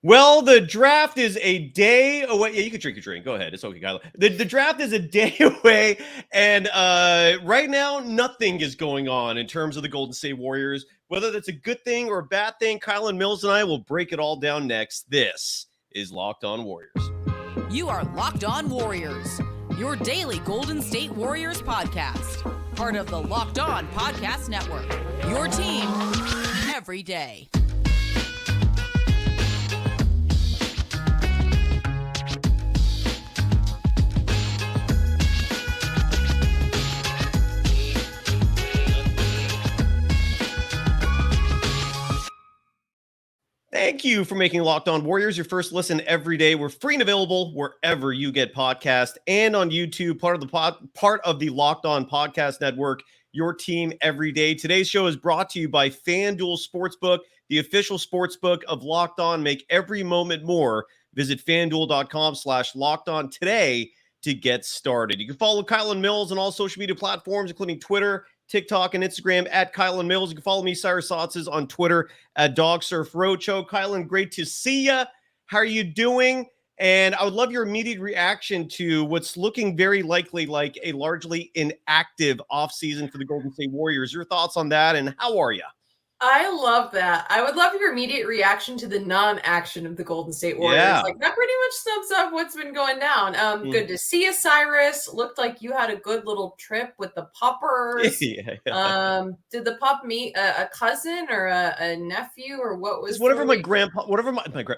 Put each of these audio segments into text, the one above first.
Well, the draft is a day away. Yeah, you can drink your drink. Go ahead. It's okay, Kylen. The draft is a day away, and right now, nothing is going on in terms of the Golden State Warriors. Whether that's a good thing or a bad thing, Kylen Mills and I will break it all down next. This is Locked On Warriors. You are Locked On Warriors, your daily Golden State Warriors podcast. Part of the Locked On Podcast Network, your team every day. Thank you for making Locked On Warriors your first listen every day. We're free and available wherever you get podcasts and on YouTube, part of the Locked On Podcast Network, your team every day. Today's show is brought to you by FanDuel Sportsbook, the official sportsbook of Locked On. Make every moment more. Visit FanDuel.com/LockedOn today to get started. You can follow Kylen Mills on all social media platforms, including Twitter, TikTok, and Instagram at Kylen Mills. You can follow me, Cyrus Saatsaz, on Twitter at DogSurfRoadshow. Kylen, great to see you. How are you doing? And I would love your immediate reaction to what's looking very likely like a largely inactive offseason for the Golden State Warriors. Your thoughts on that, and how are you? I love that. I would love your immediate reaction to the non-action of the Golden State Warriors. Yeah. Like, that pretty much sums up what's been going down. Good to see you, Cyrus. Looked like you had a good little trip with the puppers. Yeah. Did the pup meet a cousin or a nephew, or what was whatever my grandpa,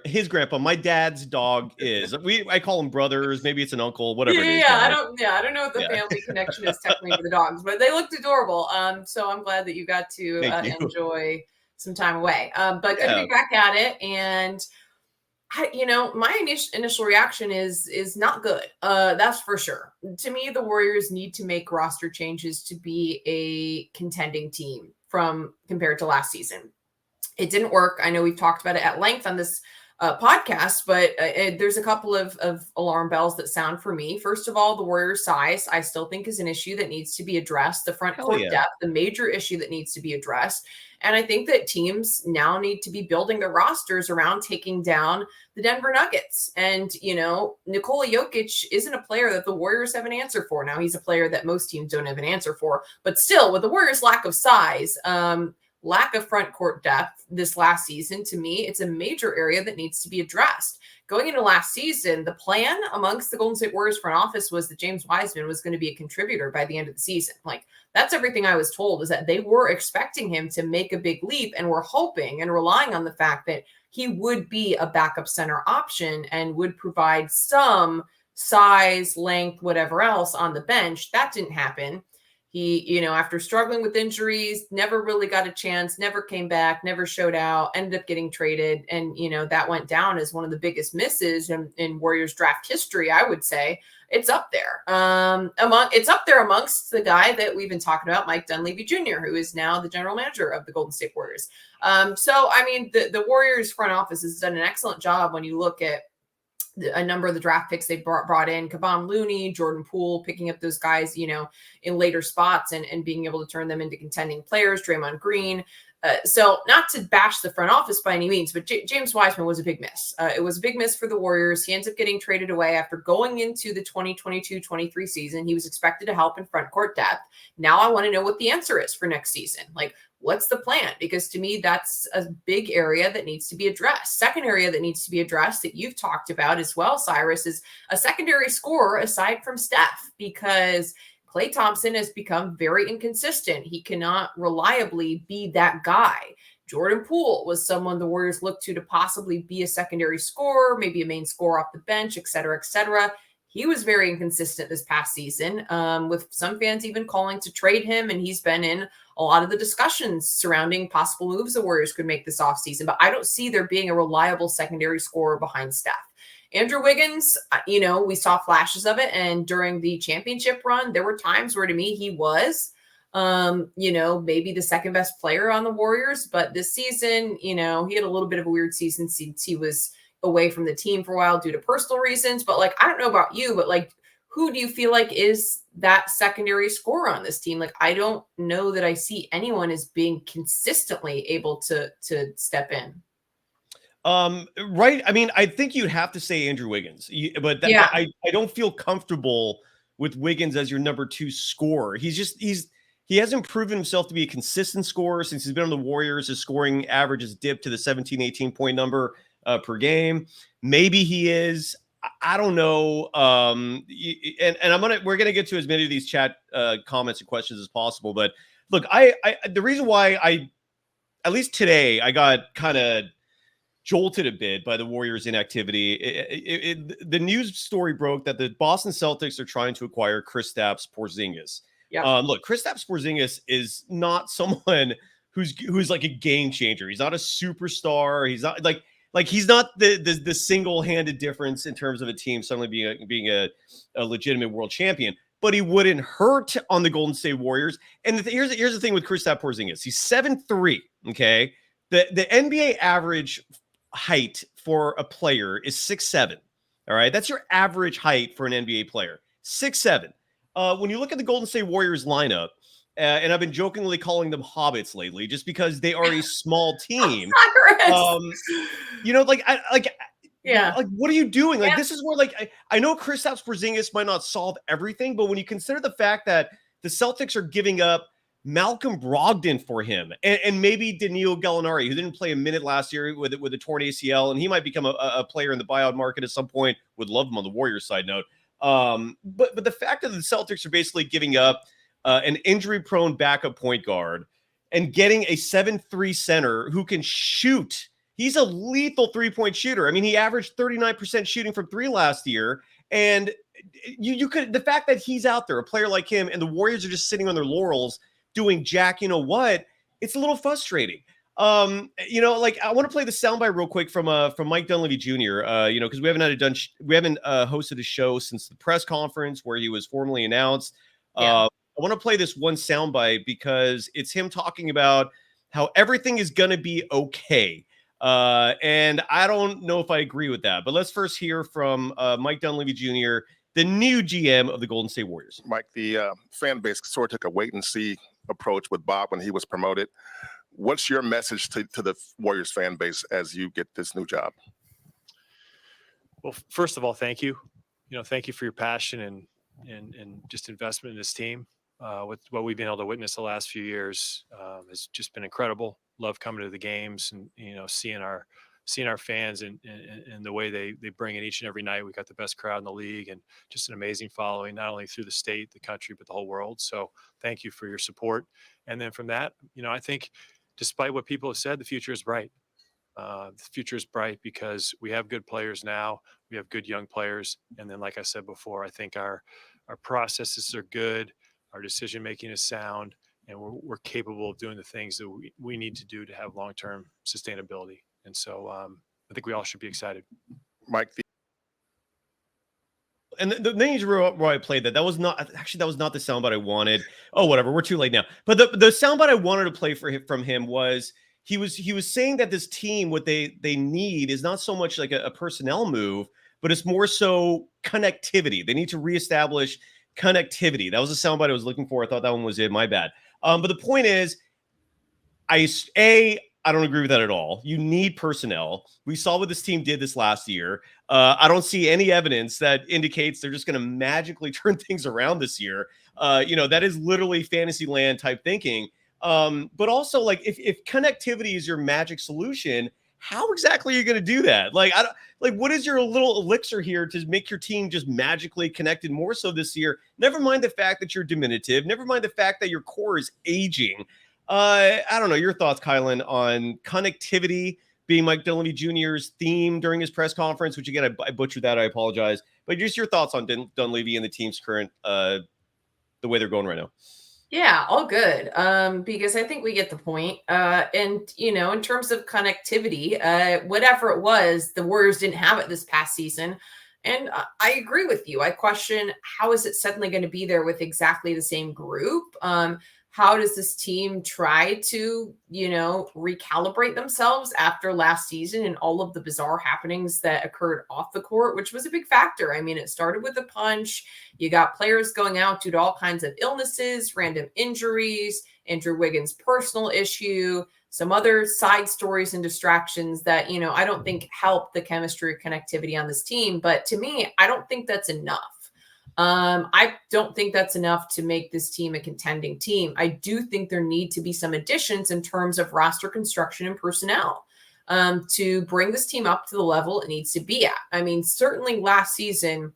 his grandpa, my dad's dog is. I call them brothers. Maybe it's an uncle, whatever it is. I don't know what the family connection is technically for the dogs, but they looked adorable. So I'm glad that you got to enjoy some time away. But good to be back at it. And my initial reaction is not good. That's for sure. To me, the Warriors need to make roster changes to be a contending team compared to last season. It didn't work. I know we've talked about it at length on this podcast, but there's a couple of alarm bells that sound for me. First of all, the Warriors' size, I still think, is an issue that needs to be addressed. The front court depth, the major issue that needs to be addressed. And I think that teams now need to be building their rosters around taking down the Denver Nuggets. And, Nikola Jokic isn't a player that the Warriors have an answer for. Now, he's a player that most teams don't have an answer for. But still, with the Warriors' lack of size, lack of front court depth this last season, to me, it's a major area that needs to be addressed. Going into last season, the plan amongst the Golden State Warriors front office was that James Wiseman was going to be a contributor by the end of the season. Like, that's everything I was told, is that they were expecting him to make a big leap and were hoping and relying on the fact that he would be a backup center option and would provide some size, length, whatever else on the bench. That didn't happen. He, after struggling with injuries, never really got a chance, never came back, never showed out, ended up getting traded. And, that went down as one of the biggest misses in Warriors draft history, I would say. It's up there. It's up there amongst the guy that we've been talking about, Mike Dunleavy Jr., who is now the general manager of the Golden State Warriors. The Warriors front office has done an excellent job when you look at a number of the draft picks they brought in, Kevon Looney, Jordan Poole, picking up those guys, in later spots and being able to turn them into contending players, Draymond Green. So not to bash the front office by any means, but James Wiseman was a big miss. It was a big miss for the Warriors. He ends up getting traded away after going into the 2022-23 season. He was expected to help in front court depth. Now I want to know what the answer is for next season. Like, what's the plan? Because to me, that's a big area that needs to be addressed. Second area that needs to be addressed that you've talked about as well, Cyrus, is a secondary scorer aside from Steph, because Klay Thompson has become very inconsistent. He cannot reliably be that guy. Jordan Poole was someone the Warriors looked to possibly be a secondary scorer, maybe a main scorer off the bench, et cetera, et cetera. He was very inconsistent this past season, with some fans even calling to trade him, and he's been in a lot of the discussions surrounding possible moves the Warriors could make this offseason. But I don't see there being a reliable secondary scorer behind Steph. Andrew Wiggins, we saw flashes of it, and during the championship run, there were times where, to me, he was, maybe the second best player on the Warriors. But this season, he had a little bit of a weird season since he was away from the team for a while due to personal reasons. But I don't know about you, but who do you feel like is that secondary scorer on this team? I don't know that I see anyone as being consistently able to step in. Right. I mean, I think you'd have to say Andrew Wiggins, but I don't feel comfortable with Wiggins as your number 2 scorer. He hasn't proven himself to be a consistent scorer since he's been on the Warriors. His scoring average has dipped to the 17, 18 point number per game. Maybe he is. I don't know. And we're gonna get to as many of these chat comments and questions as possible. But look, the reason why at least today, I got kind of jolted a bit by the Warriors' inactivity. The news story broke that the Boston Celtics are trying to acquire Kristaps Porzingis. Yep. Look, Kristaps Porzingis is not someone who's like a game changer. He's not a superstar. He's not like he's not the single-handed difference in terms of a team suddenly being a legitimate world champion. But he wouldn't hurt on the Golden State Warriors. And here's the thing with Kristaps Porzingis. He's 7'3", okay? The NBA average height for a player is 6'7". All right. That's your average height for an NBA player. 6'7". When you look at the Golden State Warriors lineup, and I've been jokingly calling them hobbits lately, just because they are a small team. Yeah. Like, what are you doing? Like, this is where, like, I know Kristaps Porzingis might not solve everything, but when you consider the fact that the Celtics are giving up Malcolm Brogdon for him, and maybe Danilo Gallinari, who didn't play a minute last year with a torn ACL, and he might become a player in the buyout market at some point. Would love him on the Warriors side note. But the fact that the Celtics are basically giving up an injury-prone backup point guard and getting a 7'3" center who can shoot. He's a lethal three-point shooter. I mean, he averaged 39% shooting from 3 last year, and you could, the fact that he's out there, a player like him, and the Warriors are just sitting on their laurels doing jack, you know what? It's a little frustrating. Like, I want to play the soundbite real quick from Mike Dunleavy Jr. Because we haven't hosted a show since the press conference where he was formally announced. I want to play this one soundbite because it's him talking about how everything is going to be okay. And I don't know if I agree with that, but let's first hear from Mike Dunleavy Jr., the new GM of the Golden State Warriors. Mike, the fan base sort of took a wait-and-see approach with Bob when he was promoted. What's your message to the Warriors fan base as you get this new job? Well, first of all, thank you. Thank you for your passion and just investment in this team. With what we've been able to witness the last few years has just been incredible. Love coming to the games and seeing our fans and the way they bring it each and every night. We got the best crowd in the league and just an amazing following, not only through the state, the country, but the whole world. So thank you for your support. And then from that, I think despite what people have said, the future is bright. The future is bright because we have good players now. We have good young players. And then, like I said before, I think our processes are good. Our decision-making is sound, and we're capable of doing the things that we need to do to have long-term sustainability. And so I think we all should be excited. Mike. And the thing where I played that was not the soundbite I wanted. Oh, whatever. We're too late now. But the soundbite I wanted to play from him was he was saying that this team, what they need is not so much like a personnel move, but it's more so connectivity. They need to reestablish connectivity. That was the soundbite I was looking for. I thought that one was it. My bad. But the point is, I don't agree with that at all. You need personnel. We saw what this team did this last year. I don't see any evidence that indicates they're just going to magically turn things around this year. That is literally fantasy land type thinking. But also, like, if connectivity is your magic solution, how exactly are you going to do that? What is your little elixir here to make your team just magically connected more so this year? Never mind the fact that you're diminutive. Never mind the fact that your core is aging. I don't know your thoughts, Kylen, on connectivity being Mike Dunleavy Jr.'s theme during his press conference, which again, I butchered that. I apologize. But just your thoughts on Dunleavy and the team's current, the way they're going right now. Yeah, all good. Because I think we get the point. And in terms of connectivity, whatever it was, the Warriors didn't have it this past season. And I agree with you. I question, how is it suddenly going to be there with exactly the same group? how does this team try to, recalibrate themselves after last season and all of the bizarre happenings that occurred off the court, which was a big factor. I mean, it started with a punch. You got players going out due to all kinds of illnesses, random injuries, Andrew Wiggins' personal issue, some other side stories and distractions that, I don't think help the chemistry or connectivity on this team. But to me, I don't think that's enough. I don't think that's enough to make this team a contending team. I do think there need to be some additions in terms of roster construction and personnel to bring this team up to the level it needs to be at. I mean, certainly last season,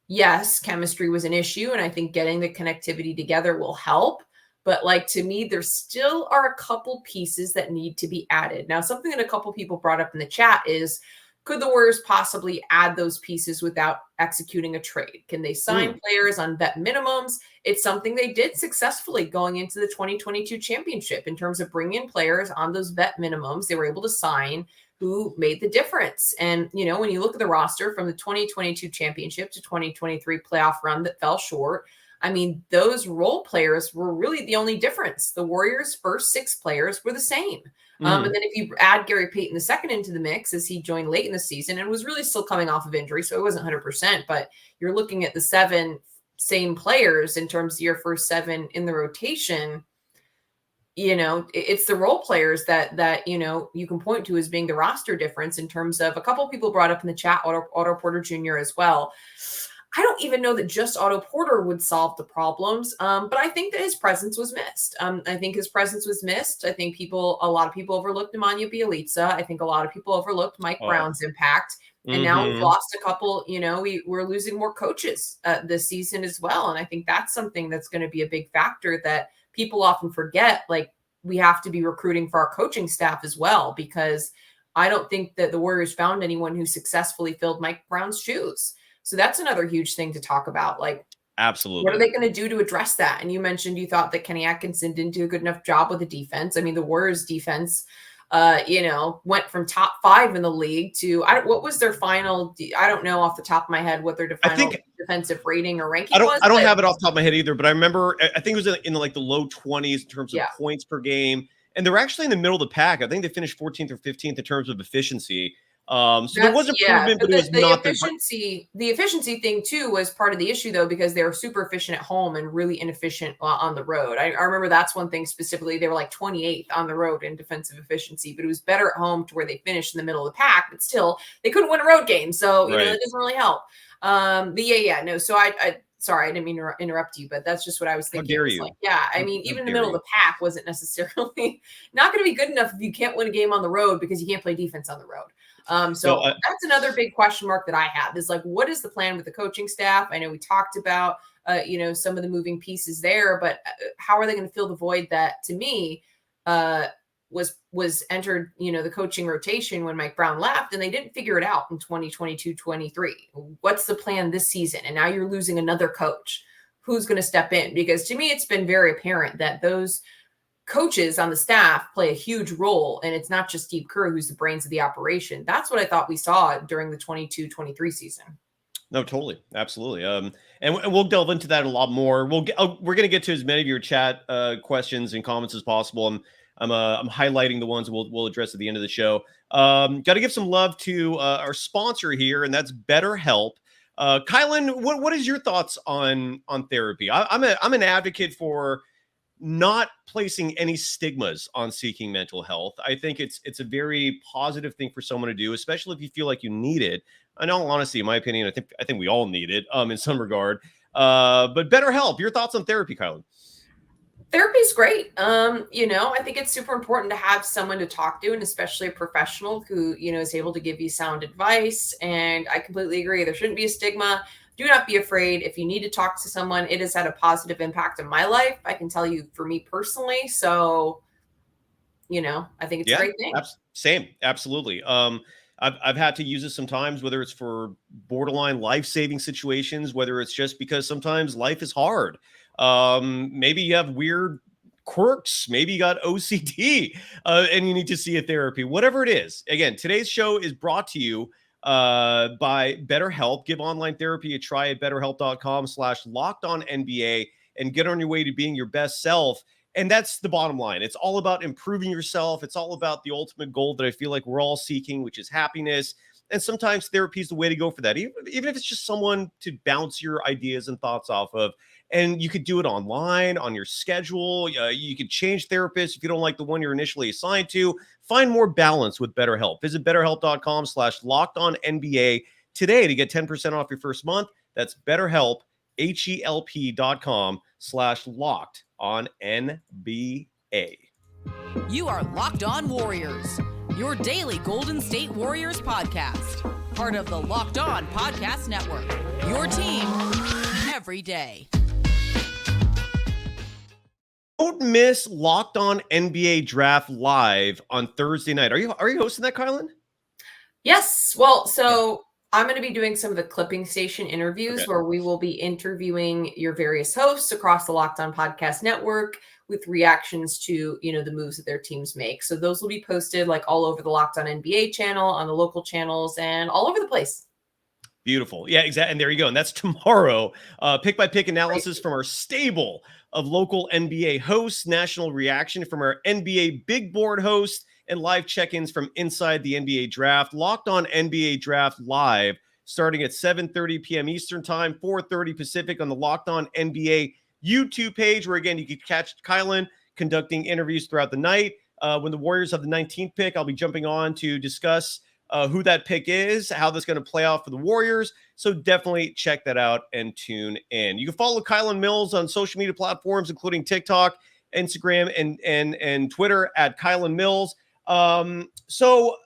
yes, chemistry was an issue, and I think getting the connectivity together will help. But to me, there still are a couple pieces that need to be added. Now, something that a couple people brought up in the chat is, could the Warriors possibly add those pieces without executing a trade? Can they sign players on vet minimums? It's something they did successfully going into the 2022 championship in terms of bringing in players on those vet minimums. They were able to sign who made the difference. And, when you look at the roster from the 2022 championship to 2023 playoff run that fell short, I mean, those role players were really the only difference. The Warriors' first 6 players were the same. And then if you add Gary Payton II into the mix, as he joined late in the season and was really still coming off of injury, so it wasn't 100%, but you're looking at the 7 same players in terms of your first 7 in the rotation. It's the role players that you can point to as being the roster difference in terms of, a couple of people brought up in the chat, Otto Porter Jr. as well. I don't even know that just Otto Porter would solve the problems, but I think that his presence was missed. I think a lot of people overlooked Nemanja Bjelica. I think a lot of people overlooked Mike Brown's impact. And now we've lost a couple, we're losing more coaches this season as well. And I think that's something that's going to be a big factor that people often forget. We have to be recruiting for our coaching staff as well, because I don't think that the Warriors found anyone who successfully filled Mike Brown's shoes. So that's another huge thing to talk about. Absolutely. What are they going to do to address that? And you mentioned you thought that Kenny Atkinson didn't do a good enough job with the defense. I mean, the Warriors defense, went from top 5 in the league to, what was their final? I don't know off the top of my head what their defensive rating or ranking was. I don't have it off the top of my head either, but I remember, I think it was in the low 20s in terms of points per game. And they're actually in the middle of the pack. I think they finished 14th or 15th in terms of efficiency. So there was improvement, but it was not the efficiency thing too was part of the issue, though, because they were super efficient at home and really inefficient on the road. I remember that's one thing specifically. They were 28th on the road in defensive efficiency, but it was better at home to where they finished in the middle of the pack, but still they couldn't win a road game. So, it doesn't really help. No. So sorry, I didn't mean to interrupt you, but that's just what I was thinking. How dare you? I mean, even in the middle of the pack wasn't necessarily not going to be good enough if you can't win a game on the road because you can't play defense on the road. So that's another big question mark that I have is what is the plan with the coaching staff? I know we talked about, some of the moving pieces there, but how are they going to fill the void that, to me, was entered, the coaching rotation when Mike Brown left, and they didn't figure it out in 2022-23. What's the plan this season? And now you're losing another coach. Who's going to step in? Because to me, it's been very apparent that those coaches on the staff play a huge role, and it's not just Steve Kerr who's the brains of the operation. That's what I thought we saw during the 22-23 season. No, totally. Absolutely. And we'll delve into that a lot more. We're going to get to as many of your chat questions and comments as possible. I'm highlighting the ones we'll address at the end of the show. Got to give some love to our sponsor here, and that's BetterHelp. Kylen, what is your thoughts on therapy? I'm an advocate for not placing any stigmas on seeking mental health. I think it's a very positive thing for someone to do, especially if you feel like you need it. In all honesty, in my opinion, I think we all need it in some regard. But BetterHelp, your thoughts on therapy, Kylen? Therapy is great. I think it's super important to have someone to talk to, and especially a professional who, is able to give you sound advice. And I completely agree. There shouldn't be a stigma. Do not be afraid. If you need to talk to someone, it has had a positive impact on my life. I can tell you for me personally. So, I think it's a great thing. Same. Absolutely. I've had to use it sometimes, whether it's for borderline life-saving situations, whether it's just because sometimes life is hard. Maybe you have weird quirks, maybe you got OCD, and you need to see a therapy, whatever it is. Again, today's show is brought to you by BetterHelp. Give online therapy a try at betterhelp.com/LockedOnNBA and get on your way to being your best self. And that's the bottom line. It's all about improving yourself. It's all about the ultimate goal that I feel like we're all seeking, which is happiness. And sometimes therapy is the way to go for that, even if it's just someone to bounce your ideas and thoughts off of. And you could do it online, on your schedule. You could change therapists if you don't like the one you're initially assigned to. Find more balance with BetterHelp. Visit BetterHelp.com/LockedOnNBA today to get 10% off your first month. That's BetterHelp, HELP.com/LockedOnNBA. You are Locked On Warriors, your daily Golden State Warriors podcast. Part of the Locked On Podcast Network, your team every day. Don't miss Locked On NBA Draft Live on Thursday night. Are you hosting that, Kylen? Yes. Well, so I'm going to be doing some of the Clipping Station interviews where we will be interviewing your various hosts across the Locked On Podcast Network with reactions to, the moves that their teams make. So those will be posted like all over the Locked On NBA channel, on the local channels, and all over the place. Beautiful. Yeah, exactly. And there you go. And that's tomorrow. Pick by pick analysis from our stable of local NBA hosts, national reaction from our NBA big board host, and live check-ins from inside the NBA draft. Locked On NBA Draft Live, starting at 7:30 p.m. Eastern Time, 4:30 Pacific on the Locked On NBA YouTube page, where, again, you can catch Kylen conducting interviews throughout the night. When the Warriors have the 19th pick, I'll be jumping on to discuss who that pick is, how that's going to play out for the Warriors. So definitely check that out and tune in. You can follow Kylen Mills on social media platforms, including TikTok, Instagram, and Twitter at Kylen Mills. So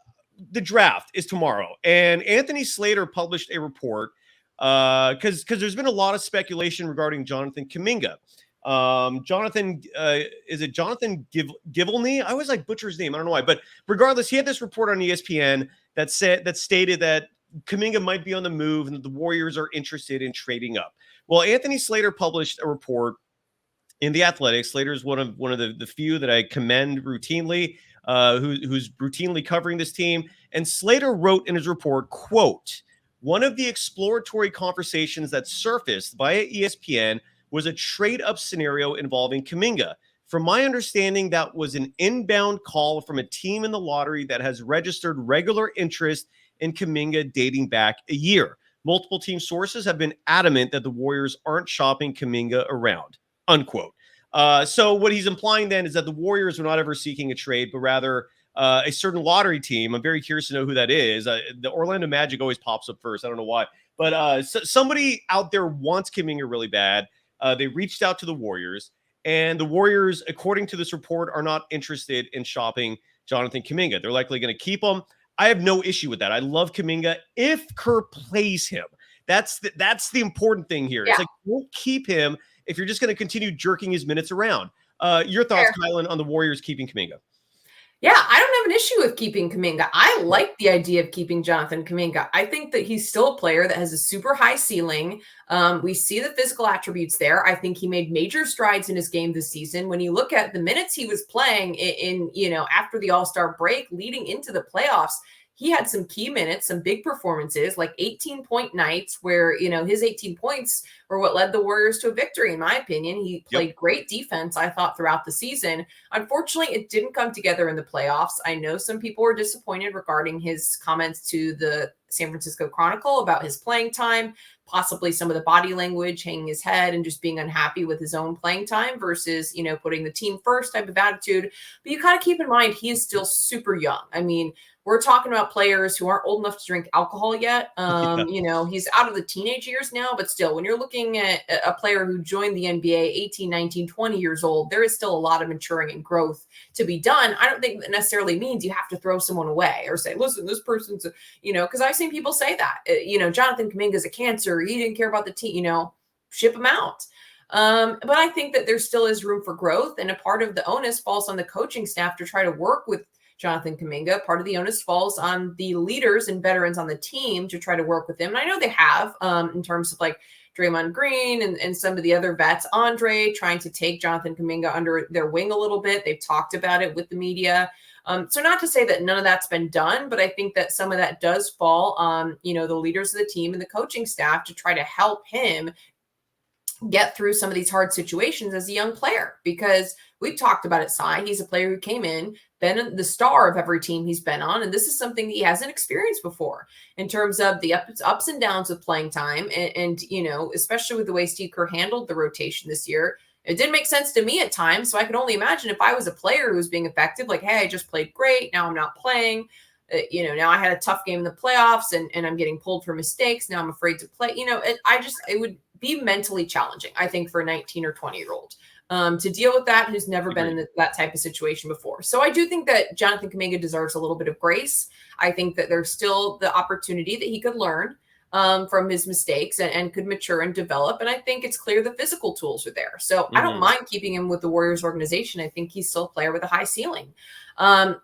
the draft is tomorrow, and Anthony Slater published a report because there's been a lot of speculation regarding Jonathan Kuminga. Is it Jonathan Givlny? I always butcher his name. I don't know why, but regardless, he had this report on ESPN that stated that Kuminga might be on the move and that the Warriors are interested in trading up. Well, Anthony Slater published a report in The Athletic. Slater is one of the few that I commend routinely, who's routinely covering this team. And Slater wrote in his report, quote, "One of the exploratory conversations that surfaced via ESPN was a trade-up scenario involving Kuminga. From my understanding, that was an inbound call from a team in the lottery that has registered regular interest in Kuminga dating back a year. Multiple team sources have been adamant that the Warriors aren't shopping Kuminga around," unquote. So what he's implying then is that the Warriors were not ever seeking a trade, but rather a certain lottery team. I'm very curious to know who that is. The Orlando Magic always pops up first. I don't know why. But somebody out there wants Kuminga really bad. They reached out to the Warriors, and the Warriors, according to this report, are not interested in shopping Jonathan Kuminga. They're likely going to keep him. I have no issue with that. I love Kuminga if Kerr plays him. That's the important thing here. Yeah. It's don't keep him if you're just going to continue jerking his minutes around. Your thoughts, Kylen, on the Warriors keeping Kuminga? Yeah, I don't have an issue with keeping Kuminga. I like the idea of keeping Jonathan Kuminga. I think that he's still a player that has a super high ceiling. We see the physical attributes there. I think he made major strides in his game this season. When you look at the minutes he was playing in after the All-Star break leading into the playoffs, he had some key minutes, some big performances, like 18-point nights where, his 18 points were what led the Warriors to a victory, in my opinion. He played great defense, I thought, throughout the season. Unfortunately, it didn't come together in the playoffs. I know some people were disappointed regarding his comments to the San Francisco Chronicle about his playing time, possibly some of the body language, hanging his head and just being unhappy with his own playing time versus, putting the team first type of attitude. But you got to keep in mind, he is still super young. I mean, we're talking about players who aren't old enough to drink alcohol yet. He's out of the teenage years now, but still, when you're looking at a player who joined the NBA 18, 19, 20 years old, there is still a lot of maturing and growth to be done. I don't think that necessarily means you have to throw someone away or say, listen, this person's, because I've seen people say that, Jonathan Kuminga is a cancer. He didn't care about the team, ship him out. But I think that there still is room for growth. And a part of the onus falls on the coaching staff to try to work with Jonathan Kuminga. Part of the onus falls on the leaders and veterans on the team to try to work with him. And I know they have in terms of like Draymond Green and some of the other vets, Andre, trying to take Jonathan Kuminga under their wing a little bit. They've talked about it with the media. So not to say that none of that's been done, but I think that some of that does fall on, the leaders of the team and the coaching staff to try to help him get through some of these hard situations as a young player. Because we've talked about it, Cy. He's a player who came in, been the star of every team he's been on. And this is something that he hasn't experienced before in terms of the ups and downs of playing time. And, especially with the way Steve Kerr handled the rotation this year, it didn't make sense to me at times. So I could only imagine if I was a player who was being affected, like, hey, I just played great. Now I'm not playing. Now I had a tough game in the playoffs and I'm getting pulled for mistakes. Now I'm afraid to play. It would be mentally challenging, I think, for a 19 or 20-year-old to deal with that, who's never been in that type of situation before. So I do think that Jonathan Kuminga deserves a little bit of grace. I think that there's still the opportunity that he could learn from his mistakes and could mature and develop. And I think it's clear the physical tools are there. So I don't mind keeping him with the Warriors organization. I think he's still a player with a high ceiling.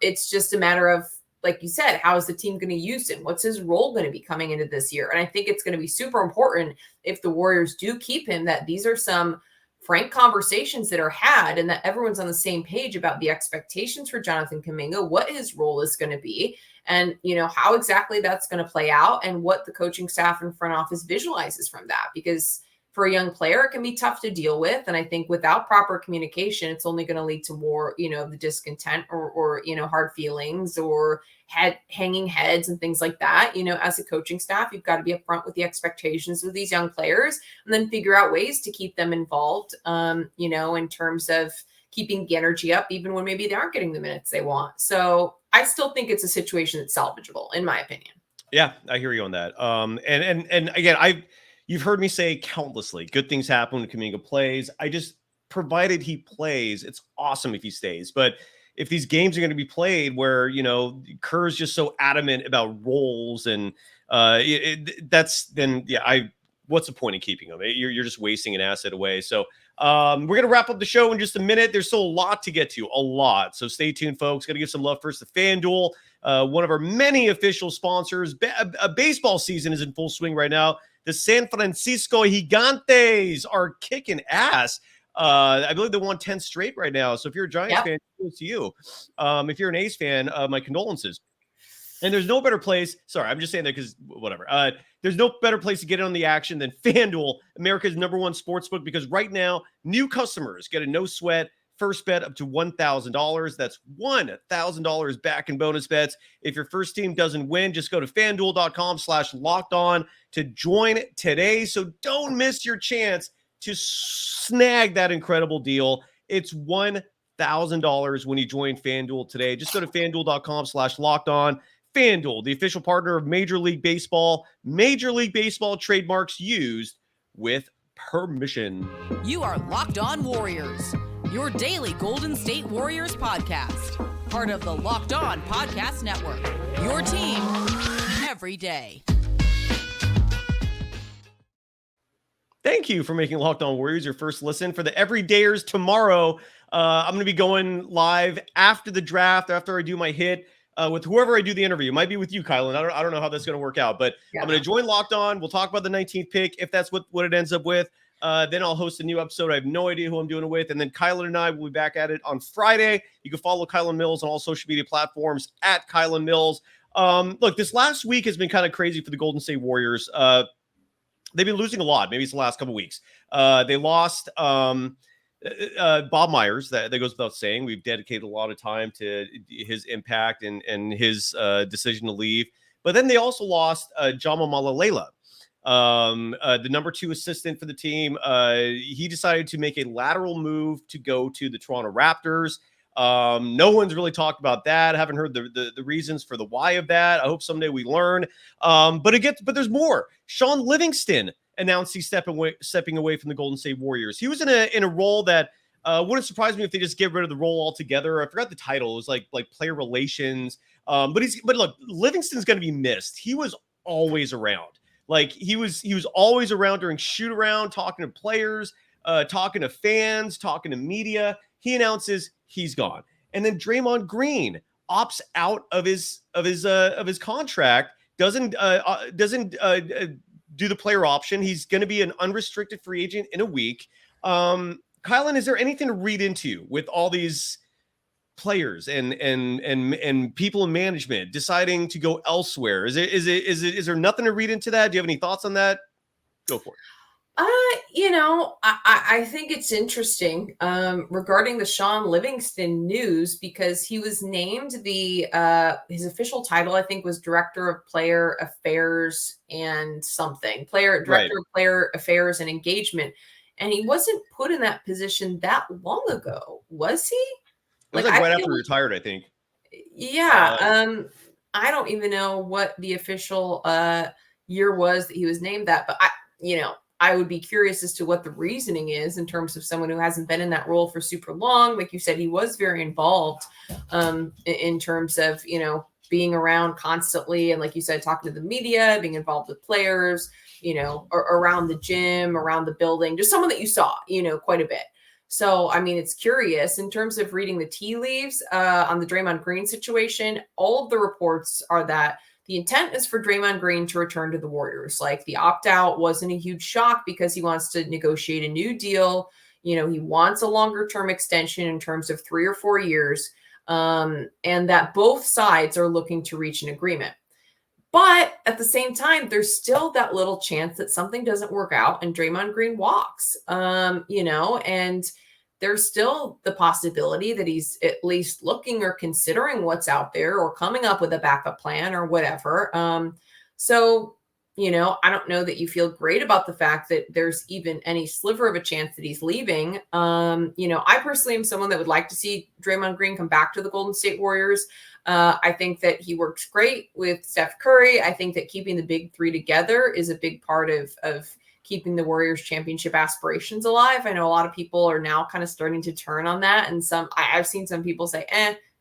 It's just a matter of, like you said, how is the team going to use him? What's his role going to be coming into this year? And I think it's going to be super important if the Warriors do keep him, that these are some frank conversations that are had and that everyone's on the same page about the expectations for Jonathan Kuminga, what his role is going to be, and, how exactly that's going to play out and what the coaching staff and front office visualizes from that. Because for a young player, it can be tough to deal with. And I think without proper communication, it's only going to lead to more, the discontent or hard feelings or hanging heads and things like that. As a coaching staff, you've got to be upfront with the expectations of these young players and then figure out ways to keep them involved, in terms of keeping the energy up, even when maybe they aren't getting the minutes they want. So I still think it's a situation that's salvageable, in my opinion. Yeah, I hear you on that. And again, you've heard me say countlessly, good things happen when Kuminga plays. Provided he plays, it's awesome if he stays. But if these games are going to be played where, Kerr's just so adamant about roles and what's the point of keeping him? You're just wasting an asset away. So we're going to wrap up the show in just a minute. There's still a lot to get to, a lot. So stay tuned, folks. Got to give some love first to FanDuel, one of our many official sponsors. Baseball season is in full swing right now. The San Francisco Gigantes are kicking ass. I believe they won 10 straight right now. So if you're a Giants fan, kudos to you. If you're an A's fan, my condolences. And there's no better place. Sorry, I'm just saying that because whatever. There's no better place to get in on the action than FanDuel, America's #1 sportsbook, because right now, new customers get a no sweat first bet up to $1,000. That's $1,000 back in bonus bets. If your first team doesn't win, just go to FanDuel.com/lockedon to join today. So don't miss your chance to snag that incredible deal. It's $1,000 when you join FanDuel today. Just go to FanDuel.com/lockedon. FanDuel, the official partner of Major League Baseball. Major League Baseball trademarks used with permission. You are Locked On Warriors, your daily Golden State Warriors podcast. Part of the Locked On Podcast Network, your team every day. Thank you for making Locked On Warriors your first listen. For the everydayers tomorrow, I'm going to be going live after the draft, after I do my hit with whoever I do the interview. It might be with you, Kylen. I don't know how that's going to work out, but I'm going to join Locked On. We'll talk about the 19th pick, if that's what it ends up with. Then I'll host a new episode. I have no idea who I'm doing it with. And then Kylen and I will be back at it on Friday. You can follow Kylen Mills on all social media platforms at Kylen Mills. Look, this last week has been kind of crazy for the Golden State Warriors. They've been losing a lot. Maybe it's the last couple of weeks. They lost Bob Myers. That goes without saying. We've dedicated a lot of time to his impact and his decision to leave. But then they also lost Jama Malalela, the number 2 assistant for the team. He decided to make a lateral move to go to the Toronto Raptors. No one's really talked about that. I haven't heard the reasons for the why of that. I hope someday we learn. But there's more. Sean Livingston announced he's stepping away from the Golden State Warriors. He was in a role that wouldn't surprise me if they just get rid of the role altogether. I forgot the title. It was like player relations. But look, Livingston's going to be missed. He was always around. Like he was always around during shoot around, talking to players, talking to fans, talking to media. He announces he's gone. And then Draymond Green opts out of his contract, doesn't do the player option. He's going to be an unrestricted free agent in a week. Kylen, is there anything to read into with all these players and people in management deciding to go elsewhere? Is there nothing to read into that? Do you have any thoughts on that? Go for it. I think it's interesting regarding the Sean Livingston news, because he was named his official title, I think, was Director of Player Affairs and something. Director of Player Affairs and Engagement. And he wasn't put in that position that long ago, was he? It was right after he retired, I think. Yeah. I don't even know what the official year was that he was named that, but I would be curious as to what the reasoning is in terms of someone who hasn't been in that role for super long. Like you said, he was very involved in terms of, being around constantly. And like you said, talking to the media, being involved with players, or around the gym, around the building, just someone that you saw, quite a bit. So, I mean, it's curious in terms of reading the tea leaves on the Draymond Green situation. All of the reports are that the intent is for Draymond Green to return to the Warriors. Like, the opt-out wasn't a huge shock because he wants to negotiate a new deal. He wants a longer term extension in terms of 3 or 4 years, and that both sides are looking to reach an agreement. But at the same time, there's still that little chance that something doesn't work out and Draymond Green walks, and there's still the possibility that he's at least looking or considering what's out there or coming up with a backup plan or whatever. So, I don't know that you feel great about the fact that there's even any sliver of a chance that he's leaving. I personally am someone that would like to see Draymond Green come back to the Golden State Warriors. I think that he works great with Steph Curry. I think that keeping the big three together is a big part of keeping the Warriors championship aspirations alive. I know a lot of people are now kind of starting to turn on that. And I've seen some people say,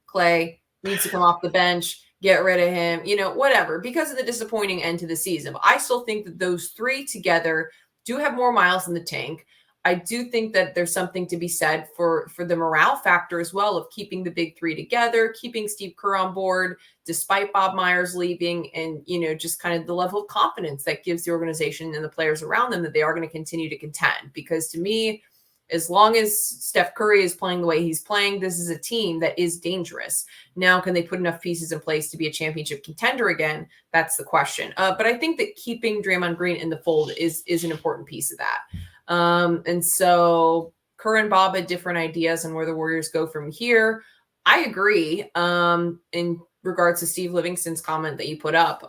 Klay needs to come off the bench, get rid of him, whatever, because of the disappointing end to the season. But I still think that those three together do have more miles in the tank. I do think that there's something to be said for the morale factor as well of keeping the big three together, keeping Steve Kerr on board, despite Bob Myers leaving, and, just kind of the level of confidence that gives the organization and the players around them that they are going to continue to contend. Because to me, as long as Steph Curry is playing the way he's playing, this is a team that is dangerous. Now, can they put enough pieces in place to be a championship contender again? That's the question. But I think that keeping Draymond Green in the fold is an important piece of that. And so Kerr and Bob had different ideas on where the Warriors go from here. I agree in regards to Steve Livingston's comment that you put up.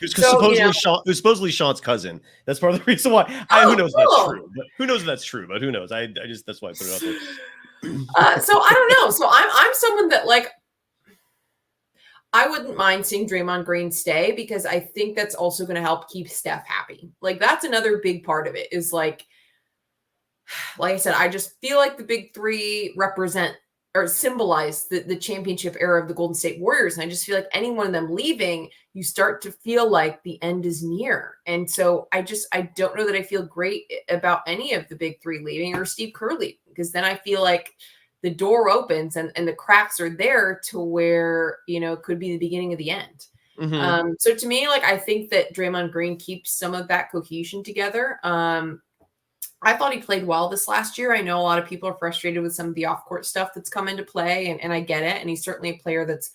Who's supposedly Sean's cousin. That's part of the reason why. Who knows if that's true? But who knows if that's true? But who knows? I just that's why I put it out there. So I don't know. So I'm someone that, like, I wouldn't mind seeing Draymond Green stay, because I think that's also going to help keep Steph happy. Like, that's another big part of it, is like I said, I just feel like the big three represent or symbolize the championship era of the Golden State Warriors. And I just feel like any one of them leaving, you start to feel like the end is near. And so I don't know that I feel great about any of the big three leaving or Steve Kerr leaving, because then I feel like the door opens and the cracks are there to where, it could be the beginning of the end. Mm-hmm. So to me, like, I think that Draymond Green keeps some of that cohesion together. I thought he played well this last year. I know a lot of people are frustrated with some of the off-court stuff that's come into play, and I get it. And he's certainly a player that's,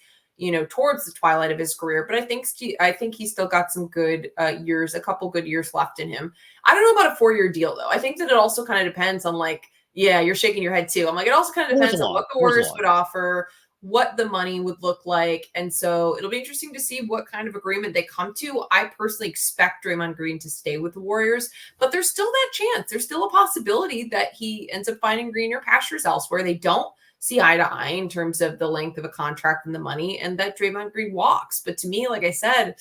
towards the twilight of his career. But I think he's still got some good years, a couple good years left in him. I don't know about a 4-year deal, though. I think that it also kind of depends on, like, yeah, you're shaking your head too. I'm like, it also kind of depends on what the Warriors would offer, what the money would look like. And so it'll be interesting to see what kind of agreement they come to. I personally expect Draymond Green to stay with the Warriors, but there's still that chance. There's still a possibility that he ends up finding greener pastures elsewhere. They don't see eye to eye in terms of the length of a contract and the money, and that Draymond Green walks. But to me, like I said,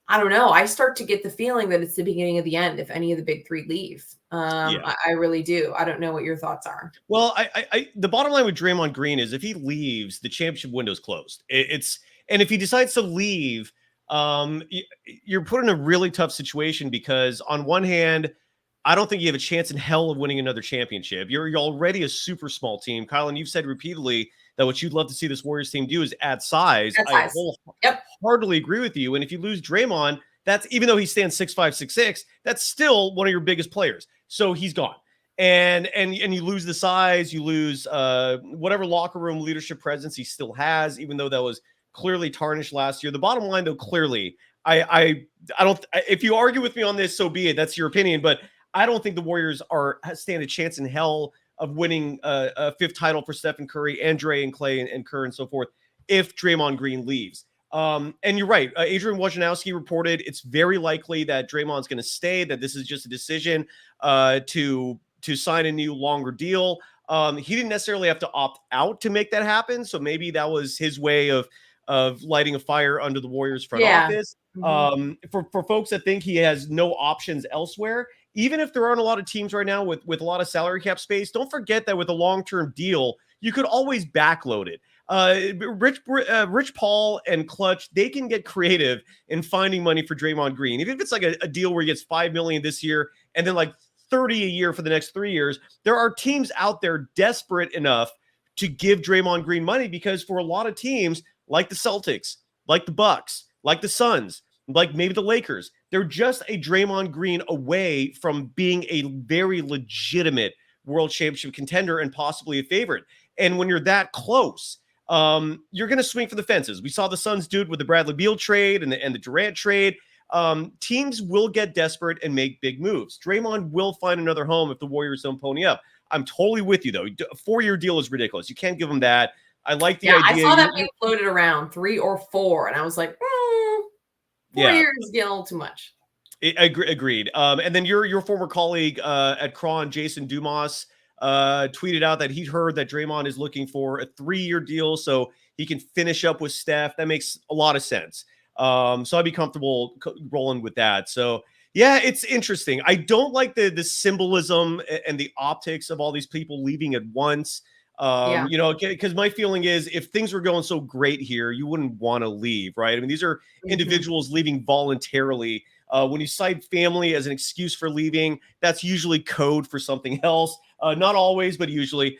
I don't know. I start to get the feeling that it's the beginning of the end if any of the big three leave. I really do. I don't know what your thoughts are. Well, I the bottom line with Draymond Green is if he leaves, the championship window's closed. And if he decides to leave, you're put in a really tough situation, because on one hand, I don't think you have a chance in hell of winning another championship. You're already a super small team. Kylen, you've said repeatedly that what you'd love to see this Warriors team do is add size. I wholeheartedly agree with you. And if you lose Draymond, that's, even though he stands 6'5", 6'6", that's still one of your biggest players. So he's gone. And you lose the size, you lose whatever locker room leadership presence he still has, even though that was clearly tarnished last year. The bottom line, though, clearly, I don't. If you argue with me on this, so be it. That's your opinion, but I don't think the Warriors stand a chance in hell of winning a fifth title for Stephen Curry, Andre and Klay and Kerr and so forth if Draymond Green leaves. And you're right. Adrian Wojnarowski reported it's very likely that Draymond's going to stay, that this is just a decision to sign a new longer deal. He didn't necessarily have to opt out to make that happen. So maybe that was his way of lighting a fire under the Warriors front office. For folks that think he has no options elsewhere, even if there aren't a lot of teams right now with a lot of salary cap space, don't forget that with a long-term deal, you could always backload it. Rich Paul and Clutch, they can get creative in finding money for Draymond Green. Even if it's like a deal where he gets $5 million this year and then like 30 a year for the next 3 years, there are teams out there desperate enough to give Draymond Green money, because for a lot of teams like the Celtics, like the Bucks, like the Suns, like maybe the Lakers, they're just a Draymond Green away from being a very legitimate world championship contender and possibly a favorite. And when you're that close, you're going to swing for the fences. We saw the Suns do it with the Bradley Beal trade and the Durant trade. Teams will get desperate and make big moves. Draymond will find another home if the Warriors don't pony up. I'm totally with you, though. A 4-year deal is ridiculous. You can't give them that. I like the idea. I saw that being floated around 3 or 4, and I was like, 4 years is getting a little too much. Agreed. And then your former colleague at Cron, Jason Dumas, tweeted out that he'd heard that Draymond is looking for a 3-year deal so he can finish up with Steph. That makes a lot of sense. So I'd be comfortable rolling with that. So yeah, it's interesting. I don't like the symbolism and the optics of all these people leaving at once. You know, because my feeling is if things were going so great here, you wouldn't want to leave, right? I mean, these are individuals leaving voluntarily. When you cite family as an excuse for leaving, that's usually code for something else. Not always, but usually.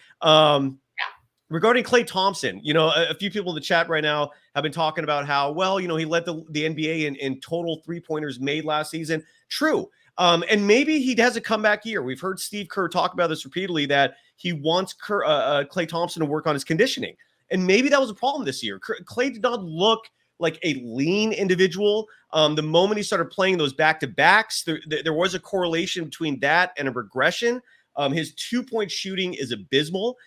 Regarding Klay Thompson, you know, a few people in the chat right now have been talking about how, well, you know, he led the NBA in total three-pointers made last season. True. And maybe he has a comeback year. We've heard Steve Kerr talk about this repeatedly, that he wants Klay Thompson to work on his conditioning. And maybe that was a problem this year. Klay did not look like a lean individual. The moment he started playing those back-to-backs, there was a correlation between that and a regression. His two-point shooting is abysmal.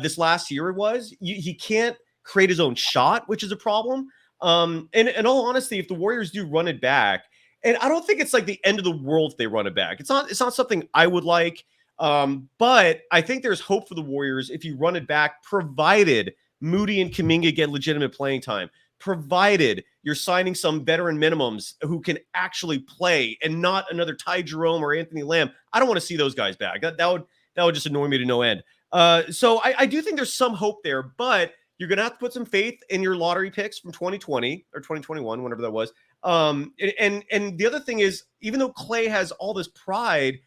This last year it was. He can't create his own shot, which is a problem. And in all honesty, if the Warriors do run it back, and I don't think it's like the end of the world if they run it back. It's not something I would like. But I think there's hope for the Warriors if you run it back, provided Moody and Kuminga get legitimate playing time, provided you're signing some veteran minimums who can actually play and not another Ty Jerome or Anthony Lamb. I don't want to see those guys back. That would just annoy me to no end. So I do think there's some hope there, but you're going to have to put some faith in your lottery picks from 2020 or 2021, whenever that was. And the other thing is, even though Klay has all this pride,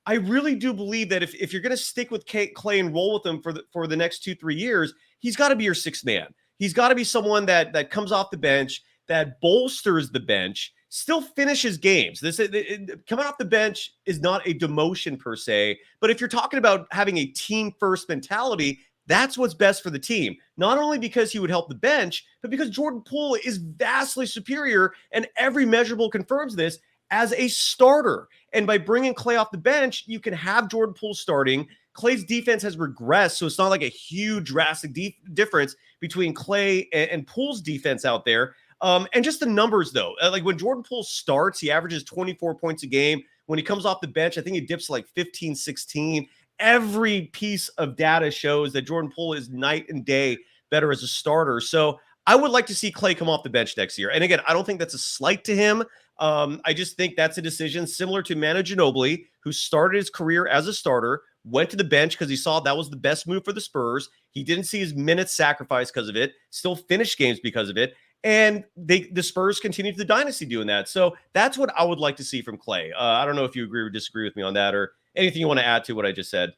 I really do believe that if you're going to stick with Klay and roll with him for the next 2-3 years, he's got to be your sixth man. He's got to be someone that comes off the bench, that bolsters the bench, still finishes games. Coming off the bench is not a demotion per se, but if you're talking about having a team first mentality, that's what's best for the team. Not only because he would help the bench, but because Jordan Poole is vastly superior, and every measurable confirms this, as a starter. And by bringing Klay off the bench, you can have Jordan Poole starting. Klay's defense has regressed, so it's not like a huge drastic difference between Klay and Poole's defense out there. And just the numbers, though. Like when Jordan Poole starts, he averages 24 points a game. When he comes off the bench, I think he dips like 15, 16. Every piece of data shows that Jordan Poole is night and day better as a starter. So I would like to see Klay come off the bench next year. And again, I don't think that's a slight to him. I just think that's a decision similar to Manu Ginobili, who started his career as a starter, went to the bench because he saw that was the best move for the Spurs. He didn't see his minutes sacrificed because of it, still finished games because of it. And the Spurs continued the dynasty doing that. So that's what I would like to see from Klay. I don't know if you agree or disagree with me on that, or anything you want to add to what I just said.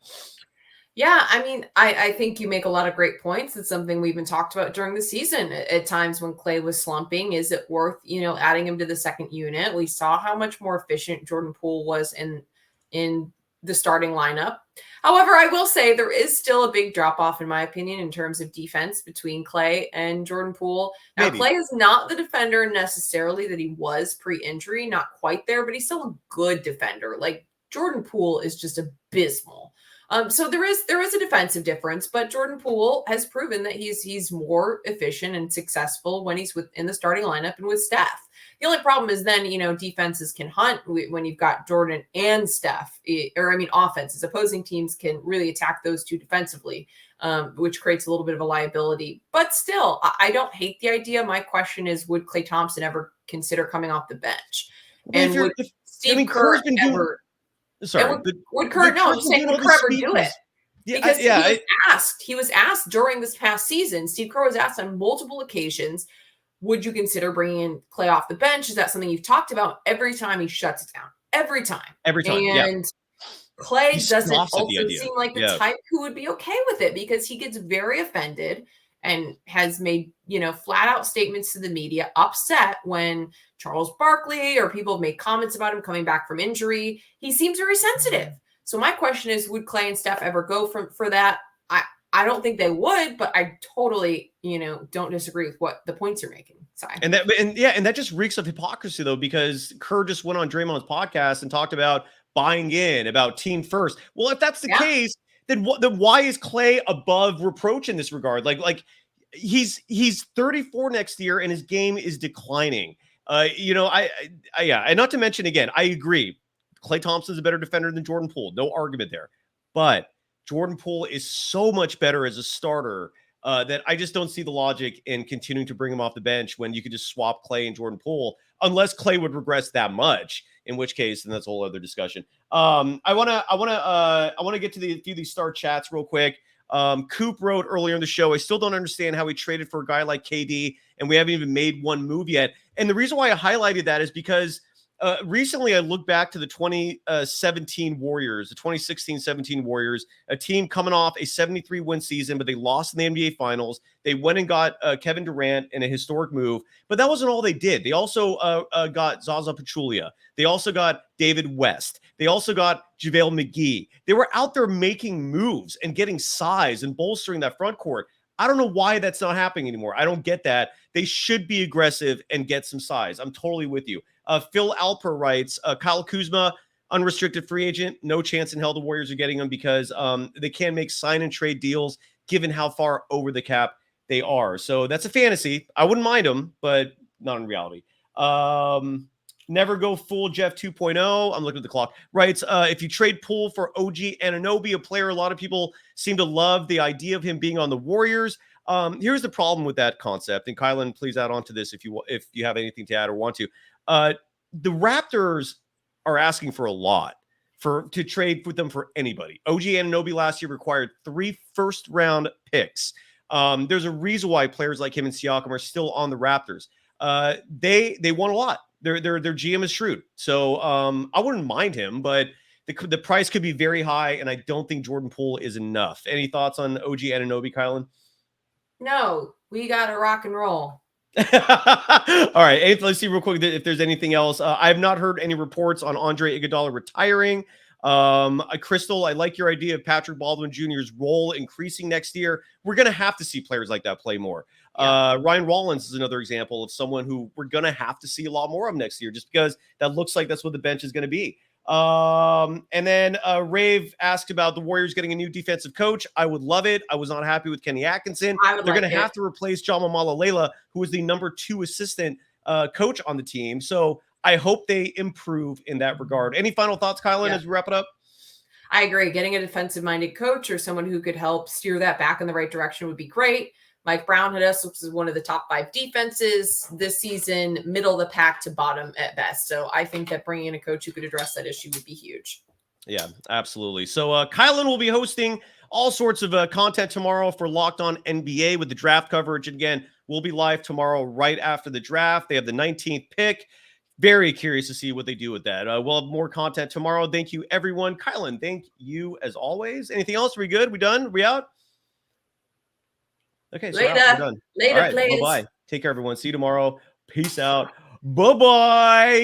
Yeah, I mean, I think you make a lot of great points. It's something we've been talked about during the season. At times when Klay was slumping, is it worth, adding him to the second unit? We saw how much more efficient Jordan Poole was in the starting lineup. However, I will say there is still a big drop off, in my opinion, in terms of defense between Klay and Jordan Poole. Now, Maybe. Klay is not the defender necessarily that he was pre-injury, not quite there, but he's still a good defender. Like Jordan Poole is just abysmal. So there is a defensive difference, but Jordan Poole has proven that he's more efficient and successful when he's in the starting lineup and with Steph. The only problem is then, defenses can hunt when you've got Jordan and Steph, offenses. Opposing teams can really attack those two defensively, which creates a little bit of a liability. But still, I don't hate the idea. My question is, would Klay Thompson ever consider coming off the bench? And would Steve Kerr ever... Sorry, would Kerr? No, I'm saying would Kerr ever do it? Because he was asked during this past season. Steve Kerr was asked on multiple occasions, would you consider bringing in Klay off the bench? Is that something you've talked about? Every time he shuts it down. Every time. And Klay doesn't also seem like the type who would be okay with it, because he gets very offended and has made, flat out statements to the media, upset when Charles Barkley or people have made comments about him coming back from injury. He seems very sensitive. So my question is, would Klay and Steph ever go for that? I don't think they would, but I totally, don't disagree with what the points you're making. Sorry. And that just reeks of hypocrisy, though, because Kerr just went on Draymond's podcast and talked about buying in, about team first. Well, if that's the case, then why is Klay above reproach in this regard? Like he's 34 next year and his game is declining. And not to mention, again, I agree, Klay Thompson's a better defender than Jordan Poole. No argument there. But Jordan Poole is so much better as a starter that I just don't see the logic in continuing to bring him off the bench when you could just swap Klay and Jordan Poole, unless Klay would regress that much, in which case, then that's a whole other discussion. I want to get to a few of these star chats real quick. Coop wrote earlier in the show, I still don't understand how we traded for a guy like KD and we haven't even made one move yet. And the reason why I highlighted that is because recently I looked back to the 2017 Warriors, the 2016-17 Warriors, a team coming off a 73-win season, but they lost in the NBA Finals. They went and got Kevin Durant in a historic move, but that wasn't all they did. They also got Zaza Pachulia. They also got David West. They also got JaVale McGee. They were out there making moves and getting size and bolstering that front court. I don't know why that's not happening anymore. I don't get that. They should be aggressive and get some size. I'm totally with you. Phil Alper writes, Kyle Kuzma, unrestricted free agent. No chance in hell the Warriors are getting him because they can make sign and trade deals given how far over the cap they are. So that's a fantasy. I wouldn't mind them, but not in reality. Never go full Jeff 2.0. I'm looking at the clock. Writes, if you trade Poole for OG Anunoby, a player a lot of people seem to love the idea of him being on the Warriors. Here's the problem with that concept. And Kylen, please add on to this if you have anything to add or want to. The Raptors are asking for a lot to trade with them for anybody. OG Anunoby last year required 3 first-round picks. There's a reason why players like him and Siakam are still on the Raptors. They want a lot. Their GM is shrewd. So I wouldn't mind him, but the price could be very high, and I don't think Jordan Poole is enough. Any thoughts on OG Anunoby, Kylen? No, we got to rock and roll. All right, let's see real quick if there's anything else. I have not heard any reports on Andre Iguodala retiring. Crystal, I like your idea of Patrick Baldwin Jr.'s role increasing next year. We're going to have to see players like that play more. Yeah. Ryan Rollins is another example of someone who we're going to have to see a lot more of next year, just because that looks like that's what the bench is going to be. And then Rave asked about the Warriors getting a new defensive coach. I would love it. I was not happy with Kenny Atkinson. They're going to have to replace Jama Malalela, who was the number 2 assistant coach on the team. So I hope they improve in that regard. Any final thoughts, Kylen, as we wrap it up? I agree. Getting a defensive-minded coach or someone who could help steer that back in the right direction would be great. Mike Brown had us, which is one of the top 5 defenses this season, middle of the pack to bottom at best. So I think that bringing in a coach who could address that issue would be huge. Yeah, absolutely. So Kylen will be hosting all sorts of content tomorrow for Locked On NBA with the draft coverage. Again, we'll be live tomorrow right after the draft. They have the 19th pick. Very curious to see what they do with that. We'll have more content tomorrow. Thank you, everyone. Kylen, thank you as always. Anything else? Are we good? We done? We out? Okay, so we're done. Later, all right, bye-bye. Take care, everyone. See you tomorrow. Peace out. Bye-bye.